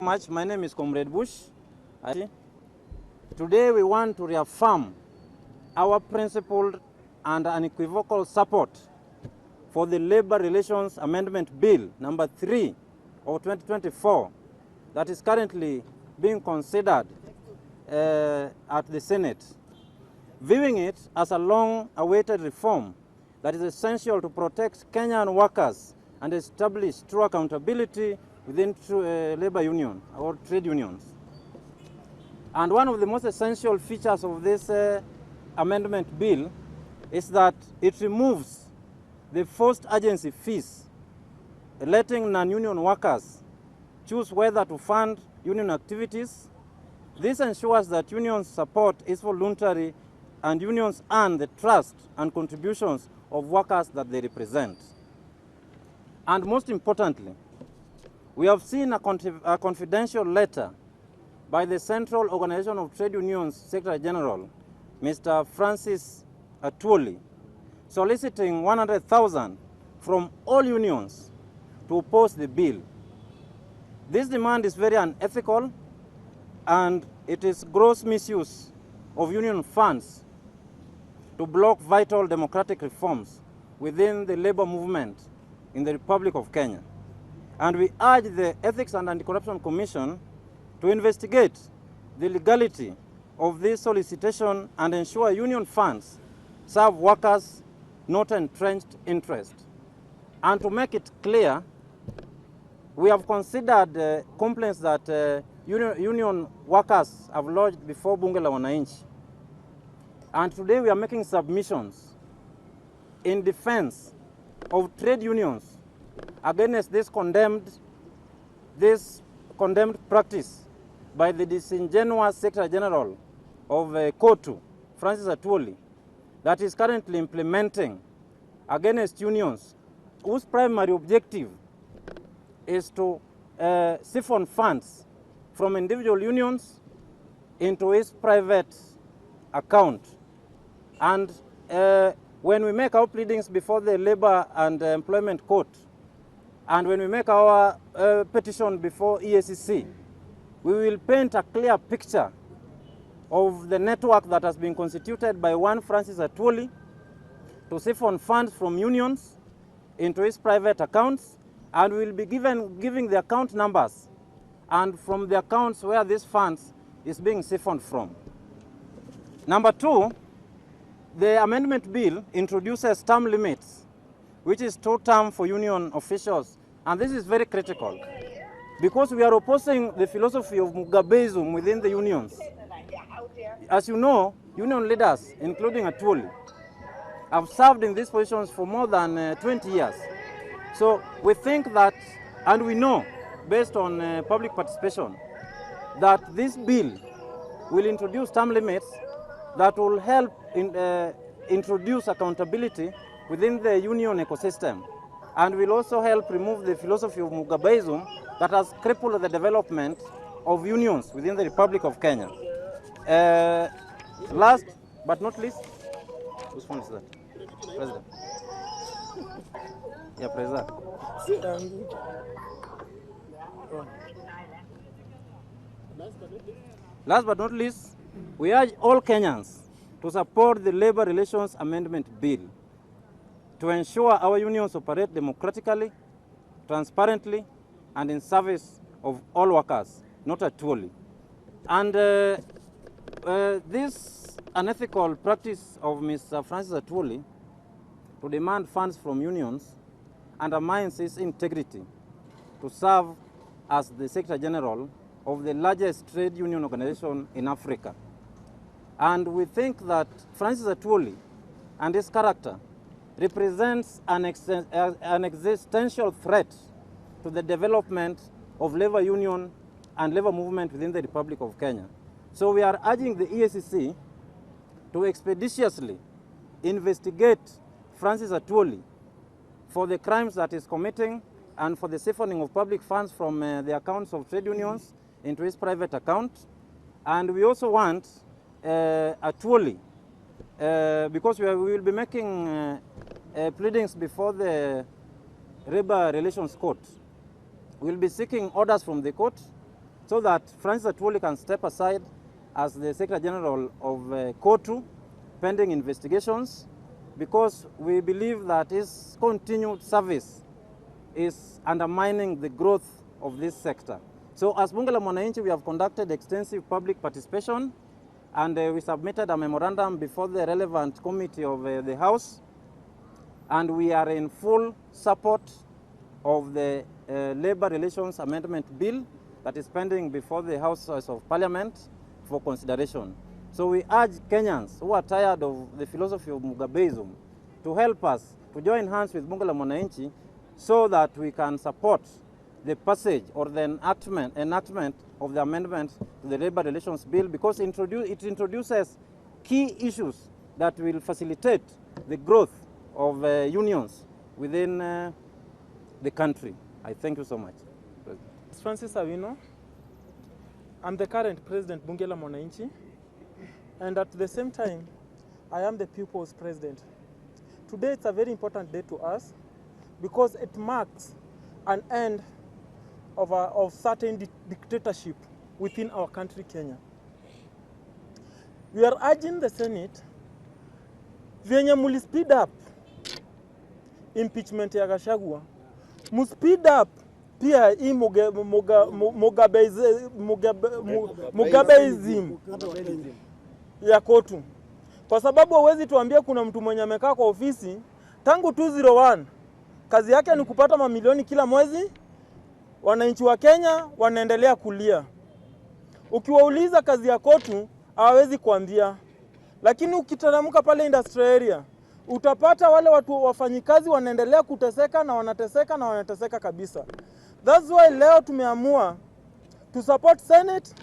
Much. My name is Comrade Bush. Today we want to reaffirm our principled and unequivocal support for the Labor Relations Amendment Bill number 3 of 2024 that is currently being considered at the Senate, viewing it as a long-awaited reform that is essential to protect Kenyan workers and establish true accountability within labor union or trade unions. And one of the most essential features of this amendment bill is that it removes the forced agency fees, letting non-union workers choose whether to fund union activities. This ensures that union support is voluntary and unions earn the trust and contributions of workers that they represent. And most importantly, we have seen a confidential letter by the Central Organization of Trade Unions Secretary General, Mr. Francis Atwoli, soliciting 100,000 from all unions to oppose the bill. This demand is very unethical and it is gross misuse of union funds to block vital democratic reforms within the labor movement in the Republic of Kenya. And we urge the Ethics and Anti-Corruption Commission to investigate the legality of this solicitation and ensure union funds serve workers, not entrenched interest. And to make it clear, we have considered complaints that union workers have lodged before Bunge la Mwananchi. And today we are making submissions in defense of trade unions against this condemned practice by the disingenuous Secretary General of Cotu, Francis Atwoli, that is currently implementing against unions whose primary objective is to siphon funds from individual unions into his private account. And when we make our pleadings before the Labor and Employment Court, and when we make our petition before EACC, we will paint a clear picture of the network that has been constituted by one Francis Atwoli to siphon funds from unions into his private accounts, and we will be giving the account numbers and from the accounts where these funds is being siphoned from. Number two, the amendment bill introduces term limits, which is 2 terms for union officials. And this is very critical because we are opposing the philosophy of Mugabeism within the unions. As you know, union leaders, including Atwoli, have served in these positions for more than 20 years. So we think that, and we know, based on public participation, that this bill will introduce term limits that will help introduce accountability within the union ecosystem, and will also help remove the philosophy of Mugabeism that has crippled the development of unions within the Republic of Kenya. Last but not least, whose phone is that? President. Yeah, President. Last but not least, we urge all Kenyans to support the Labor Relations Amendment Bill to ensure our unions operate democratically, transparently, and in service of all workers, not Atwoli. And this unethical practice of Mr. Francis Atwoli to demand funds from unions undermines his integrity to serve as the Secretary General of the largest trade union organization in Africa. And we think that Francis Atwoli and his character represents an existential threat to the development of labor union and labor movement within the Republic of Kenya. So we are urging the EACC to expeditiously investigate Francis Atwoli for the crimes that he's committing and for the siphoning of public funds from the accounts of trade unions into his private account. And we also want Atwoli, because we will be making pleadings before the Labor Relations Court. We'll be seeking orders from the court so that Francis Atwoli can step aside as the Secretary General of Cotu, pending investigations, because we believe that his continued service is undermining the growth of this sector. So as Bunge la Mwananchi, we have conducted extensive public participation, and we submitted a memorandum before the relevant committee of the House, and we are in full support of the Labor Relations Amendment Bill that is pending before the House of Parliament for consideration. So we urge Kenyans who are tired of the philosophy of Mugabeism to help us to join hands with Bunge la Mwananchi so that we can support the passage or the enactment of the amendment to the Labor Relations Bill, because it introduces key issues that will facilitate the growth of unions within the country. I thank you so much. Francis Awino. I'm the current President Bunge la Mwananchi, and at the same time, I am the People's President. Today it's a very important day to us because it marks an end of certain dictatorship within our country, Kenya. We are urging the Senate, venye muli speed up impeachment ya Gachagua, mu speed up pia hii Mugabeism ya Cotu. Kwa sababu hawezi tuambia kuna mtu mwenye amekaa kwa ofisi tangu 201, kazi yake ni kupata mamilioni kila mwezi, wananchi wa Kenya wanaendelea kulia. Ukiwauliza kazi ya Cotu hawezi kuambia, lakini ukiteremka pale industrial area utapata wale watu wafanyikazi wanaendelea kuteseka na wanateseka kabisa. That's why leo tumeamua to support Senate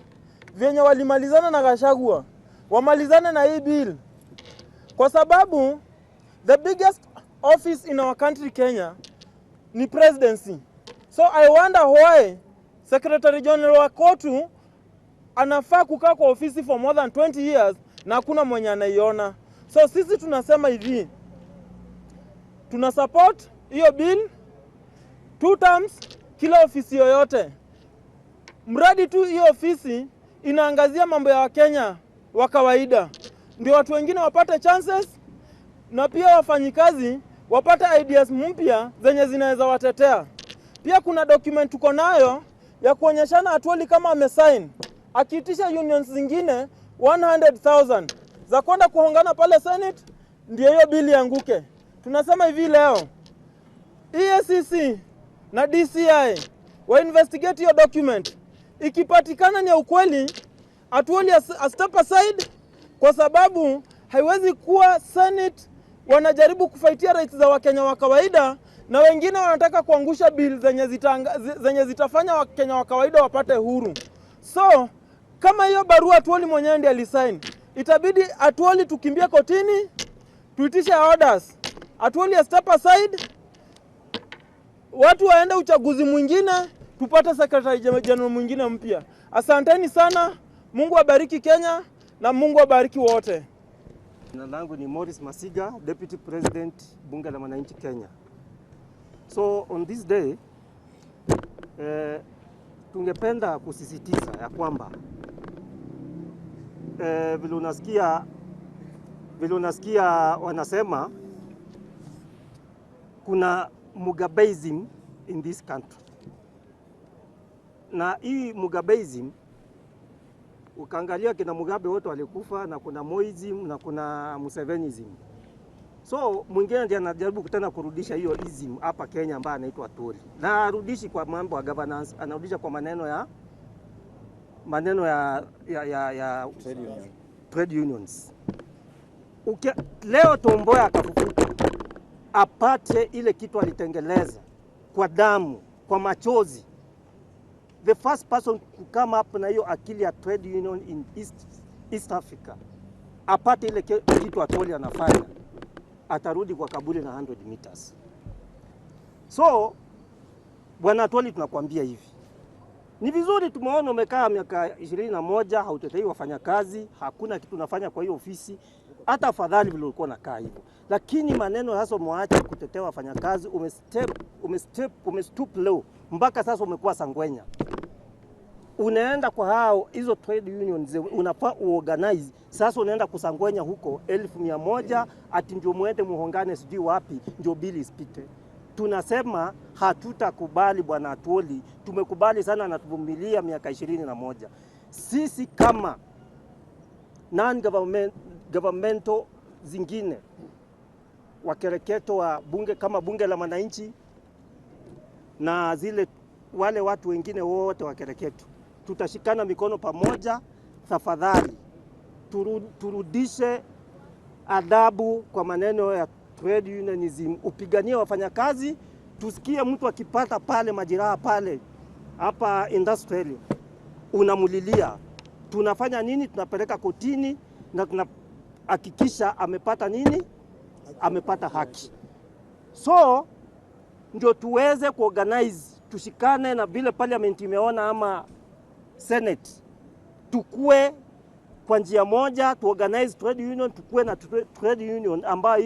venye walimalizana na Gachagua, wamalizane na hii bill, kwa sababu the biggest office in our country Kenya ni presidency. So I wonder why Secretary General wa Cotu anafaa kukaa kwa ofisi for more than 20 years na hakuna mwenye anaiona. So sisi tunasema hivi, tuna support hiyo bill 2 terms kila ofisi yoyote, mradi tu hiyo ofisi inaangazia mambo ya Wakenya wa kawaida, ndio watu wengine wapate chances na pia wafanyikazi wapate ideas mpya zenye zinaweza watetea. Pia kuna document tuko nayo ya kuonyeshana Atwoli kama amesign akiitisha unions zingine 100,000 za kwenda kuhongana pale Senate ndio hiyo bili yanguke. Tunasema hivi leo, EACC na DCI wa investigate hiyo document. Ikipatikana ni ya ukweli, Atwoli a step aside, kwa sababu haiwezi kuwa Senate wanajaribu kufaitia rights za Wakenya wa kawaida na wengine wanataka kuangusha bill zenye zitafanya Wakenya wa kawaida wapate huru. So kama hiyo barua Atwoli mwenyewe ndiye alisign, itabidi Atwoli tukimbie kotini, tuitishe orders, Atwoli a step aside, watu waende uchaguzi mwingine, tupate Secretary General mwingine mpya. Asanteni sana, Mungu abariki Kenya na Mungu abariki wote. Jina langu ni Morris Masiga, Deputy President Bunge la Mwananchi Kenya. So on this day, tungependa kusisitiza ya kwamba vile unasikia wanasema kuna Mugabeism in this country. Na hii Mugabeism, ukaangalia kina Mugabe wote walikufa, na kuna Moism na kuna Musevenism. So mwingine ndiye anajaribu kutana kurudisha hiyo ism hapa Kenya ambaye anaitwa Atwoli. Na arudishi kwa mambo ya governance, anarudisha kwa maneno ya trade unions. Leo Tomboya akafufuka apate ile kitu alitengeleza kwa damu, kwa machozi. The first person to come up na hiyo akili ya trade union in East Africa, apate ile kitu Atwoli anafanya, atarudi kwa kaburi na 100 meters. So bwana Atwoli, tunakwambia hivi, ni vizuri tumeona umekaa miaka 21 hautetei wafanyakazi, hakuna kitu unafanya kwa hiyo ofisi, hata afadhali vile ulikuwa unakaa hivyo. Lakini maneno sasa muache kutetea wafanyakazi, umestoop low mpaka sasa umekuwa sangwenya. unaenda kwa hao hizo trade unions, unafaa uorganize. Sasa unaenda kusangwenya huko 1,100 ati ndio muende muhongane sijui wapi ndio bili isipite. Tunasema hatutakubali bwana Atwoli. Tumekubali sana na tuvumilia miaka 21. Sisi kama non-governmental zingine wakereketo wa bunge kama bunge la Mwananchi na zile wale watu wengine wote wakereketo, tutashikana mikono pamoja. Tafadhali turudishe adabu kwa maneno ya trade unionism, upiganie wafanyakazi. Tusikie mtu akipata pale majiraha pale hapa industrial unamulilia, tunafanya nini? Tunapeleka kotini na tunahakikisha amepata nini? Amepata haki. So ndio tuweze kuorganize, tushikane na vile parliament imeona ama senate, tukue kwa njia moja, tuorganize trade union, tukue na trade union ambayo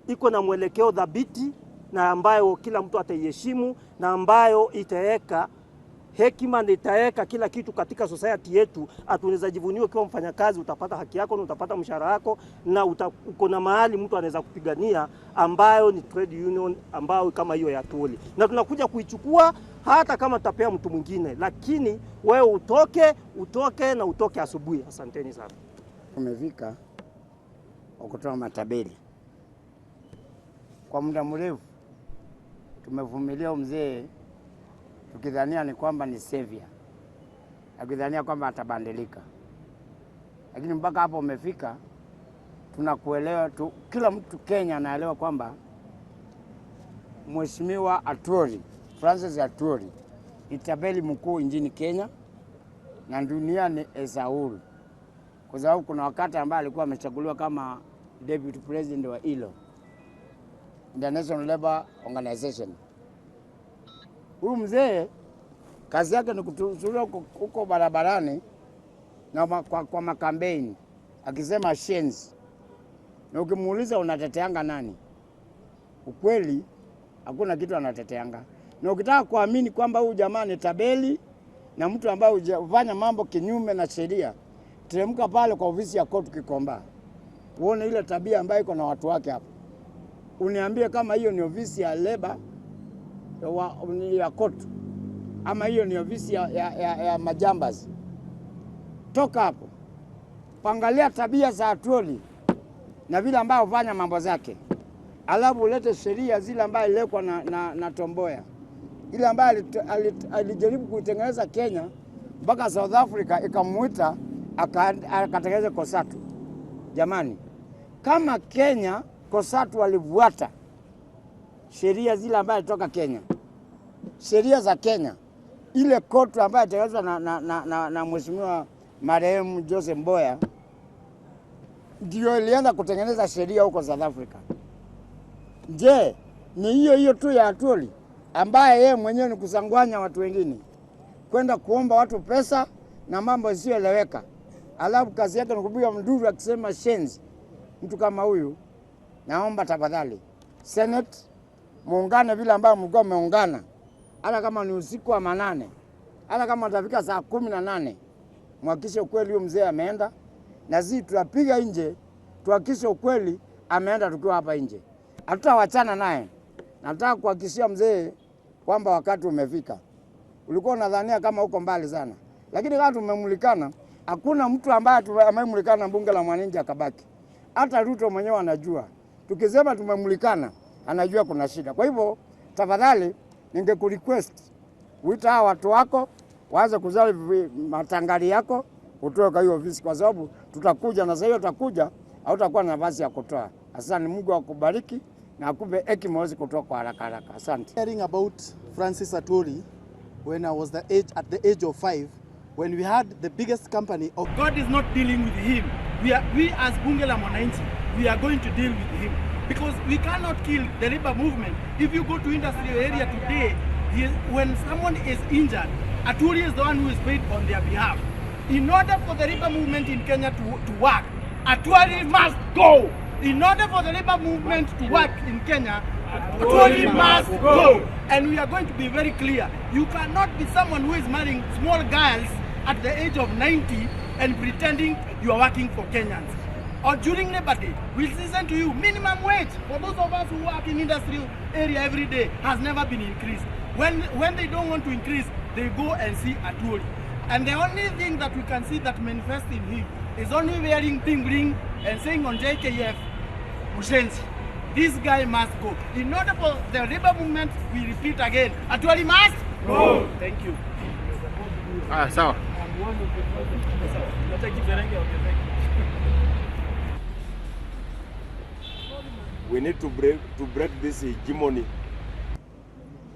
iko na mwelekeo dhabiti na ambayo kila mtu ataiheshimu na ambayo itaweka hekima na itaweka kila kitu katika society yetu. Atunaweza jivunia kwa mfanyakazi, utapata haki yako na utapata mshahara wako na uko na mahali mtu anaweza kupigania ambayo ni trade union ambayo kama hiyo ya Atwoli. Na tunakuja kuichukua hata kama tutapea mtu mwingine, lakini wewe utoke asubuhi. Asanteni sana. Tumefika kutoa matabeli kwa muda mrefu, tumevumilia mzee tukidhania ni kwamba ni savior, tukidhania kwamba atabadilika, lakini mpaka hapo umefika, tunakuelewa tu. Kila mtu Kenya anaelewa kwamba Mheshimiwa Atwoli, Francis Atwoli ni tabeli mkuu nchini Kenya na duniani uhuru, kwa sababu kuna wakati ambaye alikuwa amechaguliwa kama deputy president wa ILO, International Labour Organization. Huyu mzee kazi yake ni kutuzuria huko barabarani na kwa makampeni akisema shenzi, na ukimuuliza unateteanga nani, ukweli hakuna kitu anateteanga. Na ukitaka kuamini kwamba huyu jamaa ni tabeli na mtu ambaye hufanya mambo kinyume na sheria, teremka pale kwa ofisi ya Cotu Kikomba, uone ile tabia ambayo iko na watu wake hapo. Uniambie kama hiyo ni ofisi ya labor ya Cotu ama hiyo ni ofisi ya majambazi. Toka hapo, pangalia tabia za Atwoli na vile ambao hufanya mambo zake, alafu ulete sheria zile ambayo ilekwa na Tomboya, ile ambayo alijaribu kuitengeneza Kenya mpaka South Africa ikamuita akatengeneza Cotu. Jamani, kama Kenya Cotu walivuata sheria zile ambayo ilitoka Kenya, sheria za Kenya, ile Cotu ambayo itaelezwa na Mheshimiwa marehemu Joseph Mboya ndio ilianza kutengeneza sheria huko South Africa. Je, ni hiyo tu ya Atwoli ambaye yeye mwenyewe ni kusangwanya watu wengine, kwenda kuomba watu pesa na mambo yasiyoeleweka, alafu kazi yake ni kupiga mduru akisema shenzi? Mtu kama huyu, naomba tafadhali Senate muungane vile ambao mlikuwa mmeungana, hata kama ni usiku wa manane, hata kama utafika saa 18, muhakikishe ukweli huyo mzee ameenda, na sisi tutapiga nje tuhakikishe ukweli ameenda tukiwa hapa nje. Hatutawachana naye. Nataka kuhakikishia mzee kwamba wakati umefika. Ulikuwa unadhania kama uko mbali sana, lakini kama tumemulikana, hakuna mtu ambaye amemulikana na bunge la Mwananchi akabaki. Hata Ruto mwenyewe anajua. Tukisema tumemulikana, anajua kuna shida. Kwa hivyo tafadhali ningekurequest uita hawa watu wako waanze kuzali matangari yako utoe kwa hiyo ofisi, kwa sababu tutakuja na sasa hiyo tutakuja hautakuwa na nafasi ya kutoa. Asante, Mungu akubariki na akupe hekima uweze kutoa kwa haraka haraka. Asante. Hearing about Francis Atwoli when I was at the age of 5, when we had the biggest company of God is not dealing with him. We as Bunge la Mwananchi, we are going to deal with him, because we cannot kill the labor movement. If you go to industrial area today, when someone is injured, Atwoli is the one who is paid on their behalf. In order for the labor movement in Kenya to work, Atwoli must go. In order for the labor movement to work in Kenya, Atwoli must go. And we are going to be very clear. You cannot be someone who is marrying small girls at the age of 90 and pretending you are working for Kenyans. Or during Labor Day, we'll listen to you. Minimum wage for those of us who work in industrial area every day has never been increased. When they don't want to increase, they go and see Atwoli. And the only thing that we can see that manifests in him is only wearing pink ring and saying on JKF, Ushenzi. This guy must go. In order for the labor movement, we repeat again, Atwoli must go. Thank you. Sawa. We need to break this hegemony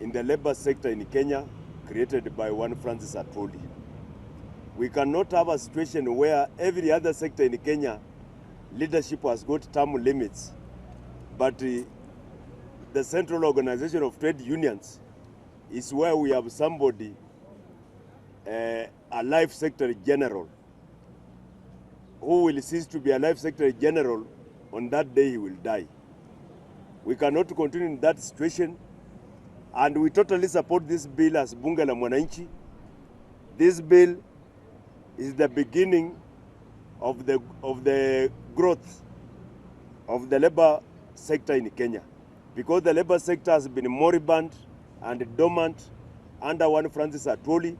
in the labor sector in Kenya created by one Francis Atwoli. We cannot have a situation where every other sector in Kenya leadership has got term limits, but the Central Organization of Trade Unions is where we have somebody, a life secretary general, who will cease to be a life secretary general. On that day he will die. We cannot continue in that situation, and we totally support this bill as Bunge la Mwananchi. This bill is the beginning of the growth of the labor sector in Kenya, because the labor sector has been moribund and dormant under one Francis Atwoli.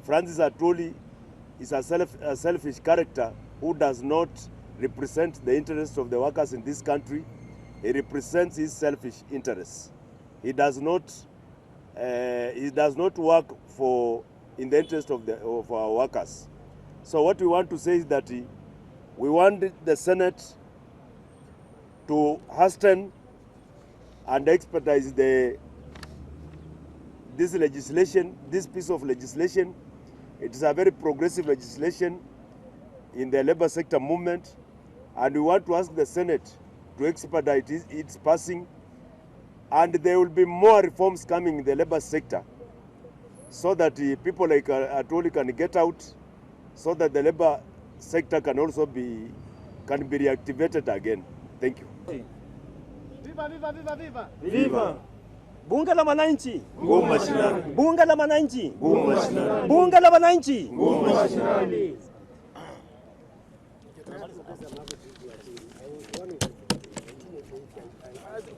Francis Atwoli is a selfish character who does not represent the interests of the workers in this country. He represents his selfish interests. He does not work in the interest of our workers. So what we want to say is that we want the Senate to hasten and expedite this piece of legislation. It is a very progressive legislation in the labor sector movement, and we want to ask the Senate to expedite its passing, and there will be more reforms coming in the labor sector so that people like Atwoli can get out, so that the labor sector can also be reactivated again. Thank you. Viva, viva, viva, viva. Viva. Bunge la Mwananchi. Ngumu mashinani. Bunge la Mwananchi. Ngumu mashinani. Bunge la Mwananchi. Ngumu mashinani.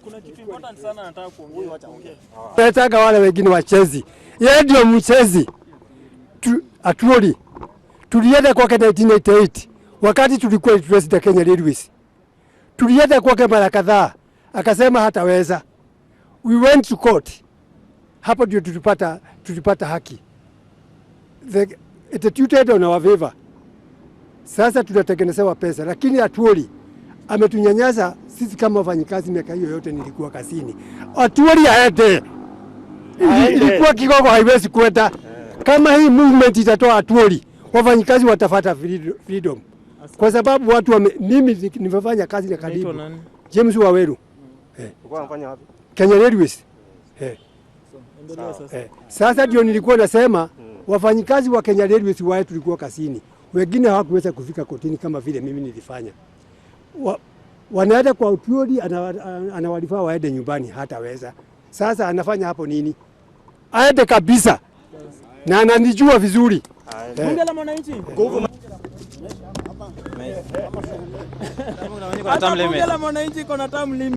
Kuna kitu important sana nataka kuongea. Nataka wale wengine wachezi. Yeye ndio mchezi. Atwoli. Tulienda kwake 1988 wakati tulikuwa president Kenya Railways. Tulienda kwake mara kadhaa, akasema hataweza. We went to court. Hapo ndio tulipata haki. It tuted on our favor. Sasa tunatengenezewa pesa, lakini Atwoli ametunyanyasa sisi kama wafanyikazi. Miaka hiyo yote nilikuwa kazini. Atwoli aende. Ilikuwa kigogo, haiwezi kwenda. Kama hii movement itatoa Atwoli, wafanyikazi watafuta freedom. Kwa sababu watu mimi nimefanya kazi na karibu James Waweru. Ulikuwa unafanya wapi? Kenya Railways. Sasa ndio nilikuwa nasema wafanyikazi wa Kenya Railways wao tulikuwa kazini. Wengine hawakuweza kufika kotini kama vile mimi nilifanya. Wanaenda kwa Atwoli, anawalifaa waende nyumbani, hataweza. Sasa anafanya hapo nini? Aende kabisa. Na ananijua vizuri. Bunge la Mwananchi. Hata Bunge la Mwananchi kuna term limit.